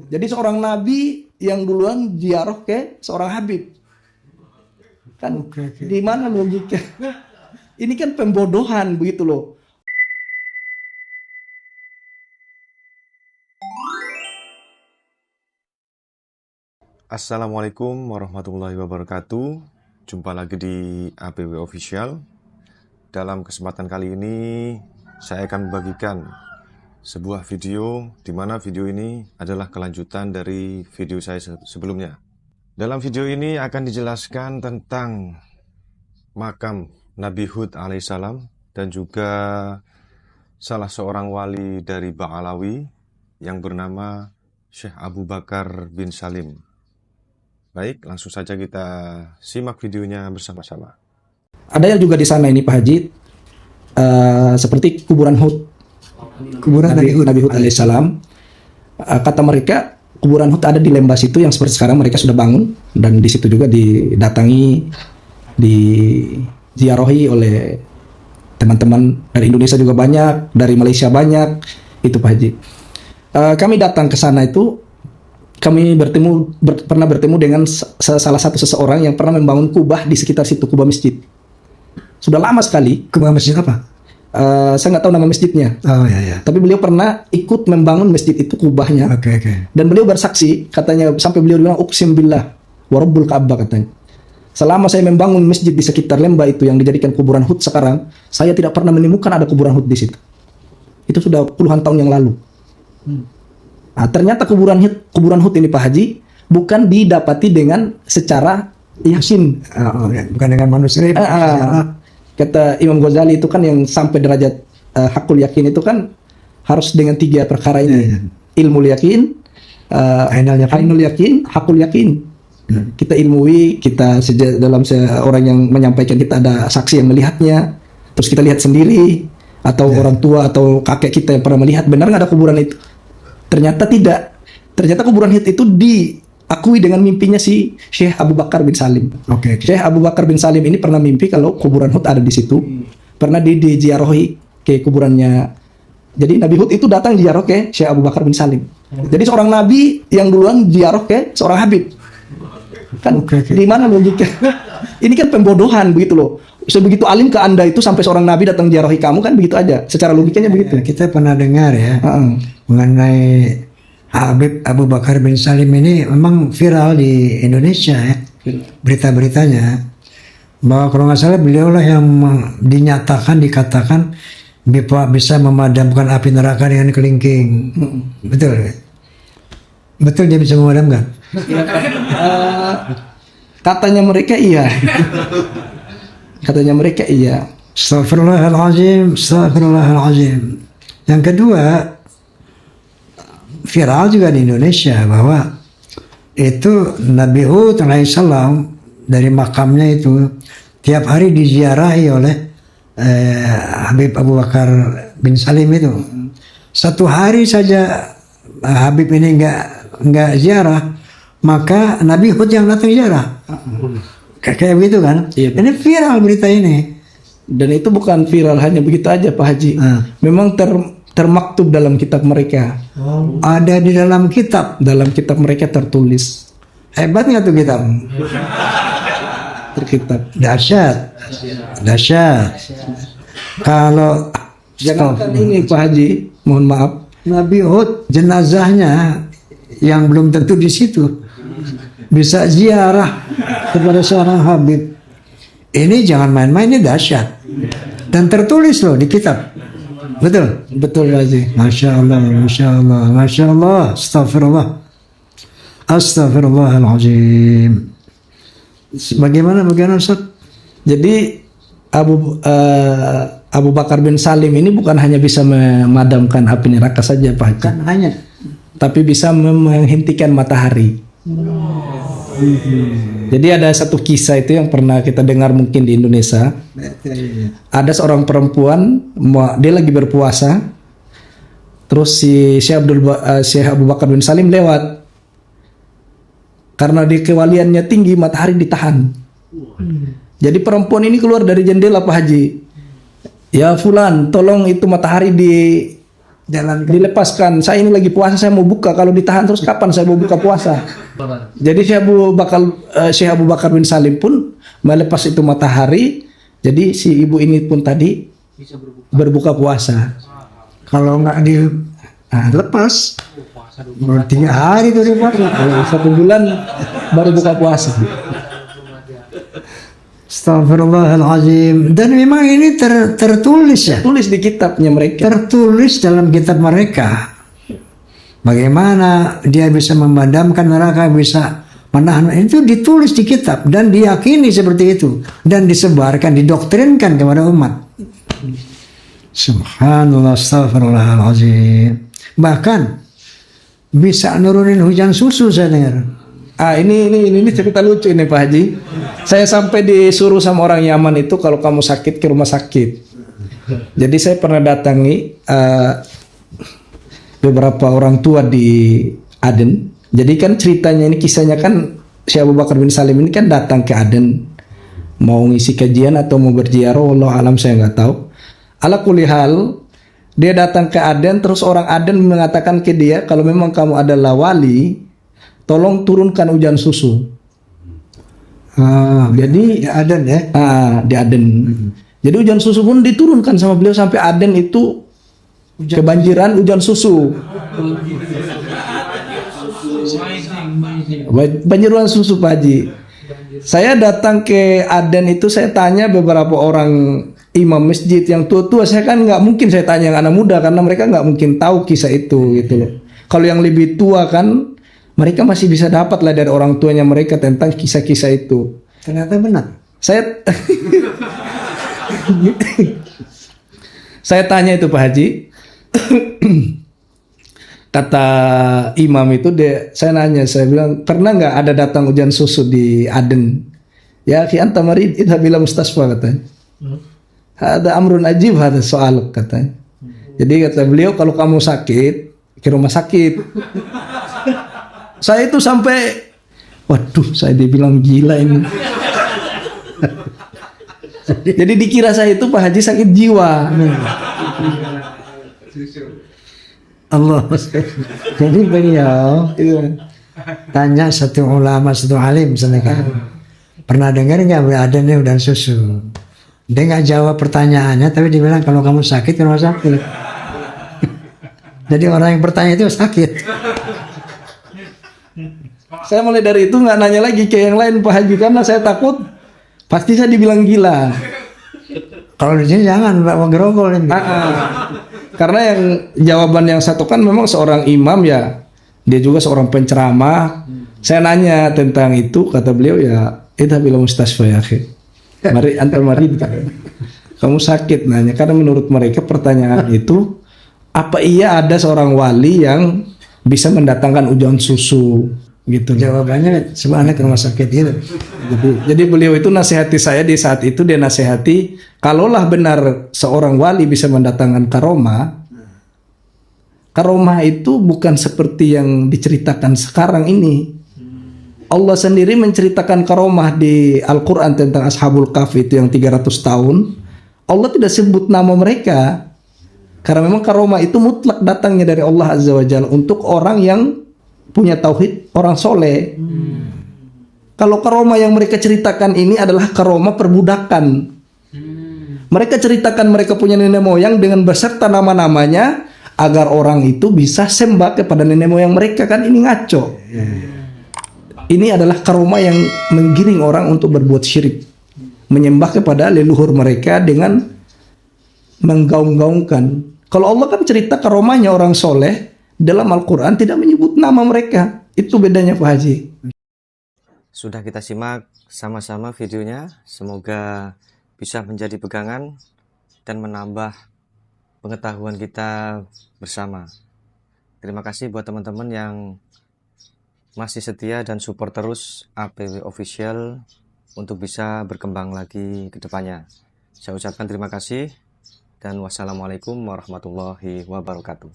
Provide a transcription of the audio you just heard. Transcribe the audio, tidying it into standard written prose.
Jadi seorang nabi yang duluan ziarah ke seorang habib. Kan di mana logika? Ini kan pembodohan begitu loh. Assalamualaikum warahmatullahi wabarakatuh. Jumpa lagi di APW Official. Dalam kesempatan kali ini saya akan membagikan sebuah video di mana video ini adalah kelanjutan dari video saya sebelumnya. Dalam video ini akan dijelaskan tentang makam Nabi Hud alaihissalam dan juga salah seorang wali dari Ba'alawi yang bernama Syekh Abu Bakar bin Salim. Baik, langsung saja kita simak videonya bersama-sama. Ada yang juga di sana ini Pak Haji, seperti kuburan Hud, kuburan Nabi Hud alaihissalam. Kata mereka kuburan Hud ada di lembah situ yang seperti sekarang mereka sudah bangun, dan di situ juga didatangi, diziarahi oleh teman-teman dari Indonesia juga banyak, dari Malaysia banyak, itu Pak Haji. Kami datang ke sana itu. Kami pernah bertemu dengan salah satu seseorang yang pernah membangun kubah di sekitar situ, kubah masjid. Sudah lama sekali. Kubah masjid apa? Saya nggak tahu nama masjidnya. Oh ya. Tapi beliau pernah ikut membangun masjid itu, kubahnya. Oke. Dan beliau bersaksi, katanya sampai beliau bilang uqsim billah wa rabbul Ka'bah, katanya. Selama saya membangun masjid di sekitar lembah itu yang dijadikan kuburan Hud sekarang, saya tidak pernah menemukan ada kuburan Hud di situ. Itu sudah puluhan tahun yang lalu. Nah, ternyata kuburan Hud ini Pak Haji bukan didapati dengan secara yakin, Bukan dengan manusia. Kata Imam Ghazali itu kan yang sampai derajat hakul yakin itu kan harus dengan 3 perkara ini. Ilmu yakin, ainul yakin, hakul yakin. Kita ilmui, kita dalam orang yang menyampaikan, kita ada saksi yang melihatnya, terus kita lihat sendiri, atau orang tua atau kakek kita yang pernah melihat, benar nggak ada kuburan itu? Ternyata tidak. Ternyata kuburan Hud itu diakui dengan mimpinya si Syekh Abu Bakar bin Salim. Oke. Syekh Abu Bakar bin Salim ini pernah mimpi kalau kuburan Hud ada di situ. Pernah diziarahi ke kuburannya. Jadi Nabi Hud itu datang ziarah ke Syekh Abu Bakar bin Salim. Jadi seorang nabi yang duluan ziarah ke seorang habib. Kan di mana logika? Ini kan pembodohan begitu loh. Sebegitu alim ke Anda itu sampai seorang nabi datang ziarahi kamu, kan begitu aja. Secara logikanya begitu. Kita pernah dengar ya mengenai Habib Abu Bakar bin Salim ini, memang viral di Indonesia ya, berita-beritanya, bahwa kalau nggak salah beliau lah yang dikatakan bisa memadamkan api neraka dengan kelingking. Betul dia bisa memadamkan? Katanya mereka iya. Katanya mereka iya. Astagfirullahaladzim. Yang kedua, viral juga di Indonesia bahwa itu Nabi Hud alaihissalam dari makamnya itu tiap hari diziarahi oleh Habib Abu Bakar bin Salim itu. Satu hari saja Habib ini nggak ziarah, maka Nabi Hud yang datang ziarah. Kayak begitu kan? Iya. Ini viral berita ini. Dan itu bukan viral hanya begitu aja Pak Haji. Memang termaktub dalam kitab mereka. Ada di dalam kitab. Dalam kitab mereka tertulis. Hebat nggak tuh kitab? Terkitab. Dahsyat. Kalau Jangankan ini Pak Haji, mohon maaf. Nabi Hud jenazahnya yang belum tentu di situ bisa ziarah kepada seorang habib. Ini jangan main-main, ini dahsyat. Dan tertulis loh di kitab. Betul? Betul Pak Haji. Masya Allah. Astaghfirullahaladzim. Bagaimana Ustaz? Jadi Abu Bakar bin Salim ini bukan hanya bisa memadamkan api neraka saja Pak Haji. Kan hanya. Tapi bisa menghentikan matahari. Jadi ada satu kisah itu yang pernah kita dengar mungkin di Indonesia. Ada seorang perempuan, dia lagi berpuasa. Terus si Syekh Abu Bakar bin Salim lewat. Karena di kewaliannya tinggi, matahari ditahan. Jadi perempuan ini keluar dari jendela Pak Haji. Ya fulan, tolong itu matahari Jalan dilepaskan. Saya ini lagi puasa, saya mau buka. Kalau ditahan terus kapan saya mau buka puasa? Jadi Syekh Abu Bakar bin Salim pun melepas itu matahari. Jadi si ibu ini pun tadi berbuka puasa. kalau nggak dilepas, baru 3 hari tuh dia puasa. 1 bulan baru buka puasa. Astagfirullahaladzim. Dan memang ini tertulis ya. Tulis di kitabnya mereka. Tertulis dalam kitab mereka. Bagaimana dia bisa memadamkan neraka, bisa menahan. Itu ditulis di kitab dan diyakini seperti itu. Dan disebarkan, didoktrinkan kepada umat. Subhanallah, astagfirullahaladzim. Bahkan bisa nurunin hujan susu saya dengar. Ini cerita lucu ini Pak Haji. Saya sampai disuruh sama orang Yaman itu kalau kamu sakit ke rumah sakit. Jadi saya pernah datangi beberapa orang tua di Aden. Jadi kan ceritanya ini kisahnya kan Syekh Abu Bakar bin Salim ini kan datang ke Aden mau ngisi kajian atau mau berziarah, wallahu alam saya nggak tahu. Ala kulli hal dia datang ke Aden, terus orang Aden mengatakan ke dia kalau memang kamu adalah wali, tolong turunkan hujan susu. Jadi Di Aden ya. di Aden. Jadi hujan susu pun diturunkan sama beliau sampai Aden itu kebanjiran hujan susu. Banjiran susu Pak Haji. Saya datang ke Aden itu saya tanya beberapa orang imam masjid yang tua-tua, saya kan nggak mungkin saya tanya yang anak muda karena mereka nggak mungkin tahu kisah itu gitu loh. Kalau yang lebih tua kan mereka masih bisa dapat lah dari orang tuanya mereka tentang kisah-kisah itu. Ternyata benar. Saya tanya itu Pak Haji. Kata imam itu saya nanya, saya bilang pernah nggak ada datang hujan susu di Aden? Ya khi anta marid idhab ila mustasfa katanya. Ada amrun ajib ada soal katanya. Jadi kata beliau kalau kamu sakit ke rumah sakit. Saya itu sampai waduh saya dibilang gila ini. Jadi dikira saya itu Pak Haji sakit jiwa. Allah. Jadi beliau tanya satu ulama, satu alim misalnya kan, pernah dengar nggak ada nih udah susu? Dia nggak jawab pertanyaannya, tapi dia bilang kalau kamu sakit ke rumah sakit. Jadi orang yang bertanya itu sakit. Saya mulai dari itu nggak nanya lagi ke yang lain Pak Haji karena saya takut pasti saya dibilang gila. Kalau di sini jangan bawa gerogol ini. Karena yang jawaban yang satu kan memang seorang imam ya, dia juga seorang penceramah. Saya nanya tentang itu, kata beliau ya, idhab ila mustasfa ya akhi. Mari antar marid kan. Kamu sakit nanya karena menurut mereka pertanyaan itu apa iya ada seorang wali yang bisa mendatangkan hujan susu gitu. Jawabannya sebenarnya ke rumah sakit gitu. Jadi beliau itu nasihati saya di saat itu, dia nasihati kalaulah benar seorang wali bisa mendatangkan karomah. Karomah itu bukan seperti yang diceritakan sekarang ini. Allah sendiri menceritakan karomah di Al-Quran tentang Ashabul Kahfi itu yang 300 tahun. Allah tidak sebut nama mereka. Karena memang karomah itu mutlak datangnya dari Allah Azza wa Jalla untuk orang yang punya tauhid, orang soleh. Kalau karomah yang mereka ceritakan ini adalah karomah perbudakan. Mereka ceritakan mereka punya nenek moyang dengan beserta nama-namanya agar orang itu bisa sembah kepada nenek moyang mereka, kan ini ngaco. Ini adalah karomah yang menggiring orang untuk berbuat syirik, menyembah kepada leluhur mereka dengan menggaung-gaungkan. Kalau Allah kan cerita karomahnya orang soleh dalam Al-Quran tidak menyebut nama mereka. Itu bedanya Pak Haji. Sudah kita simak sama-sama videonya, semoga bisa menjadi pegangan dan menambah pengetahuan kita bersama. Terima kasih buat teman-teman yang masih setia dan support terus APW Official untuk bisa berkembang lagi ke depannya. Saya ucapkan terima kasih dan wassalamualaikum warahmatullahi wabarakatuh.